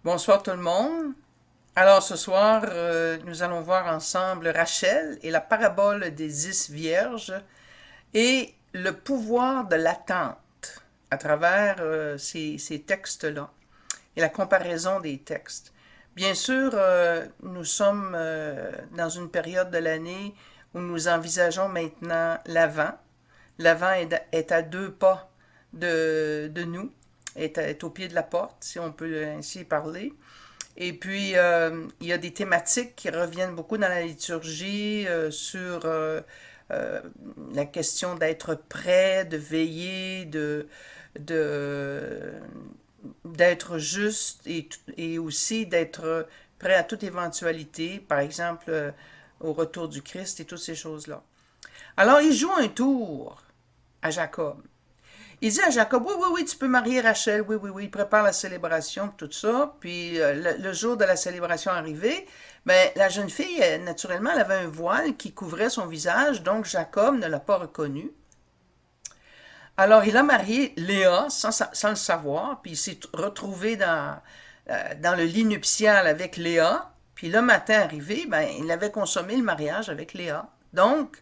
Bonsoir tout le monde. Alors ce soir, nous allons voir ensemble Rachel et la parabole des 10 vierges et le pouvoir de l'attente à travers ces textes-là et la comparaison des textes. Bien sûr, nous sommes dans une période de l'année où nous envisageons maintenant l'Avent. L'Avent est à 2 pas de nous, est au pied de la porte, si on peut ainsi parler. Et puis, il y a des thématiques qui reviennent beaucoup dans la liturgie sur la question d'être prêt, de veiller, de, d'être juste et aussi d'être prêt à toute éventualité, par exemple au retour du Christ et toutes ces choses-là. Alors, il joue un tour à Jacob. Il dit à Jacob, oui, oui, oui, tu peux marier Rachel, oui, oui, oui, il prépare la célébration, tout ça. Puis le jour de la célébration arrivé, ben, la jeune fille, naturellement, elle avait un voile qui couvrait son visage, donc Jacob ne l'a pas reconnue. Alors il a marié Léa sans le savoir, puis il s'est retrouvé dans le lit nuptial avec Léa. Puis le matin arrivé, ben, il avait consommé le mariage avec Léa. Donc,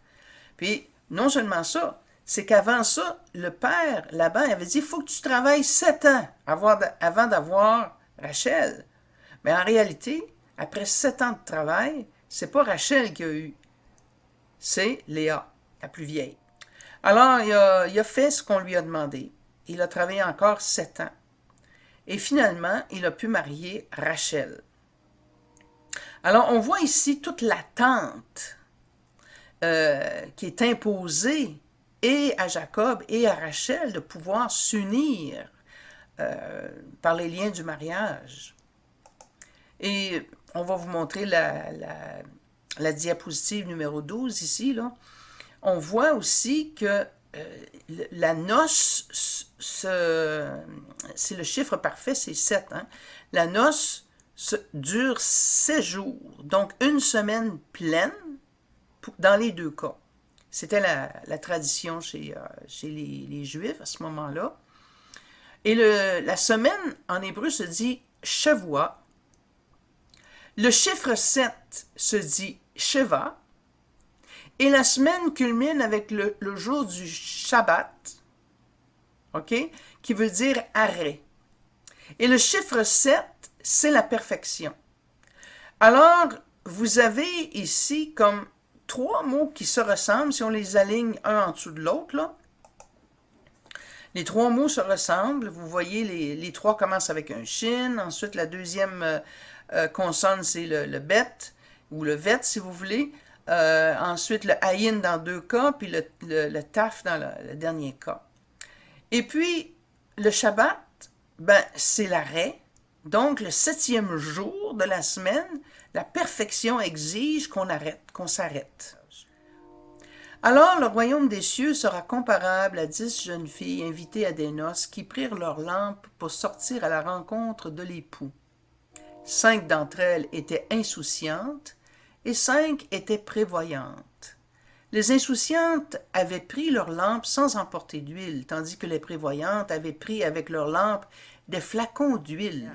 puis non seulement ça, c'est qu'avant ça, le père, Laban, avait dit, il faut que tu travailles 7 ans avant d'avoir Rachel. Mais en réalité, après 7 ans de travail, c'est pas Rachel qui a eu, c'est Léa, la plus vieille. Alors, il a fait ce qu'on lui a demandé. Il a travaillé encore 7 ans. Et finalement, il a pu marier Rachel. Alors, on voit ici toute l'attente qui est imposée et à Jacob et à Rachel de pouvoir s'unir par les liens du mariage. Et on va vous montrer la diapositive numéro 12 ici. Là. On voit aussi que la noce, c'est le chiffre parfait, c'est 7. Hein? La noce dure 7 jours, donc une semaine pleine dans les 2 cas. C'était la tradition chez les Juifs à ce moment-là. Et la semaine en hébreu se dit Shavua. Le chiffre 7 se dit Sheva. Et la semaine culmine avec le jour du Shabbat, ok, qui veut dire arrêt. Et le chiffre 7, c'est la perfection. Alors, vous avez ici comme 3 mots qui se ressemblent, si on les aligne un en dessous de l'autre, là. Les 3 mots se ressemblent. Vous voyez, les 3 commencent avec un shin. Ensuite, la deuxième consonne, c'est le bet, ou le vet, si vous voulez. Ensuite, le ayin dans 2 cas, puis le taf dans le dernier cas. Et puis, le Shabbat, ben, c'est l'arrêt. Donc, le 7e jour de la semaine, la perfection exige qu'on arrête, qu'on s'arrête. Alors le royaume des cieux sera comparable à 10 jeunes filles invitées à des noces qui prirent leurs lampes pour sortir à la rencontre de l'époux. 5 d'entre elles étaient insouciantes et 5 étaient prévoyantes. Les insouciantes avaient pris leurs lampes sans emporter d'huile, tandis que les prévoyantes avaient pris avec leurs lampes des flacons d'huile.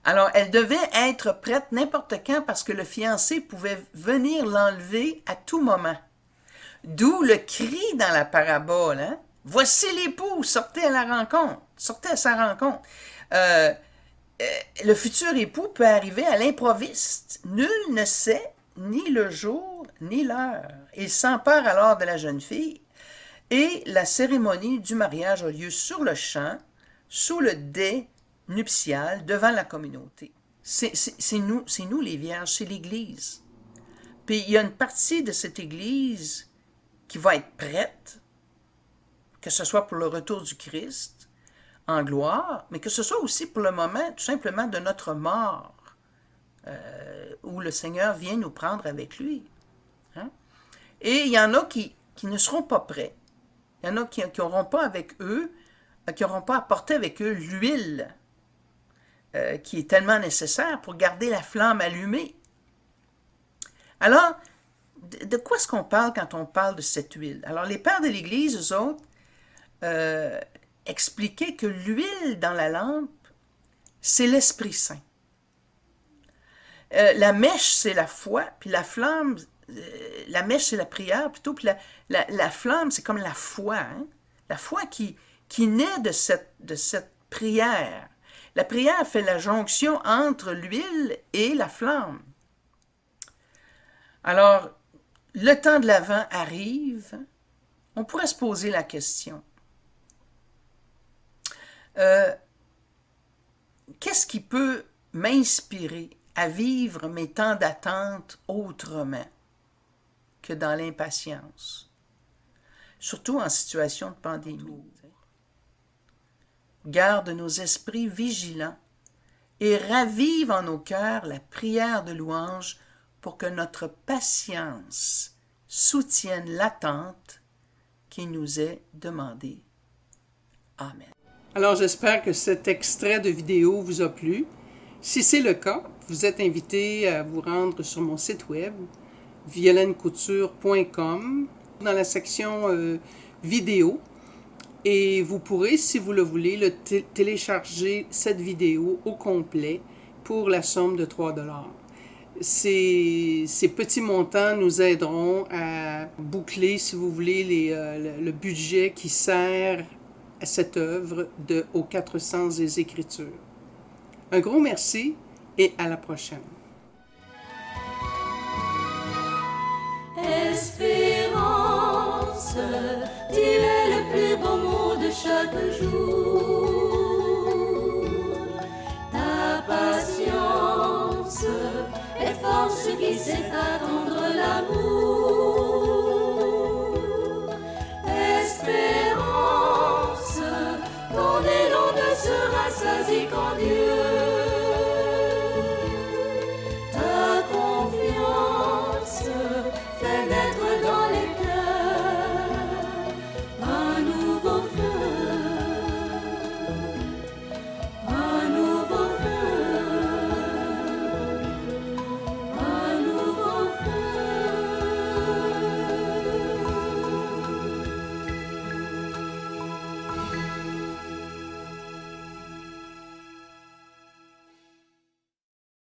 Alors, elles devaient être prêtes n'importe quand parce que le fiancé pouvait venir l'enlever à tout moment. D'où le cri dans la parabole, hein? Voici l'époux, sortez à la rencontre, sortez à sa rencontre. Le futur époux peut arriver à l'improviste. Nul ne sait ni le jour ni l'heure. Il s'empare alors de la jeune fille et la cérémonie du mariage a lieu sur le champ, sous le dais nuptial, devant la communauté. C'est nous les vierges, c'est l'Église. Puis il y a une partie de cette Église qui va être prête, que ce soit pour le retour du Christ en gloire, mais que ce soit aussi pour le moment tout simplement de notre mort, où le Seigneur vient nous prendre avec lui. Hein? Et il y en a qui ne seront pas prêts. Il y en a qui n'auront pas avec eux, qui n'auront pas apporté avec eux l'huile qui est tellement nécessaire pour garder la flamme allumée. Alors, de quoi est-ce qu'on parle quand on parle de cette huile? Alors, les pères de l'Église, eux autres, expliquaient que l'huile dans la lampe, c'est l'Esprit Saint. La mèche, c'est la foi, puis la flamme, la mèche, c'est la prière plutôt, puis la flamme, c'est comme la foi, hein? La foi qui naît de cette prière. La prière fait la jonction entre l'huile et la flamme. Alors, le temps de l'Avent arrive, on pourrait se poser la question. Qu'est-ce qui peut m'inspirer à vivre mes temps d'attente autrement que dans l'impatience, surtout en situation de pandémie? Garde nos esprits vigilants et ravive en nos cœurs la prière de louange pour que notre patience soutienne l'attente qui nous est demandée. Amen. Alors j'espère que cet extrait de vidéo vous a plu. Si c'est le cas, vous êtes invité à vous rendre sur mon site web violenecouture.com dans la section vidéo et vous pourrez, si vous le voulez, télécharger cette vidéo au complet pour la somme de 3 $. Ces petits montants nous aideront à boucler, si vous voulez, le budget qui sert à cette œuvre aux 400 des Écritures. Un gros merci et à la prochaine. Espérance, tu es le plus beau mot de chaque jour. Ta patience est force qui sait attendre l'amour. Espérance, ton élan ne sera sasi qu'en Dieu.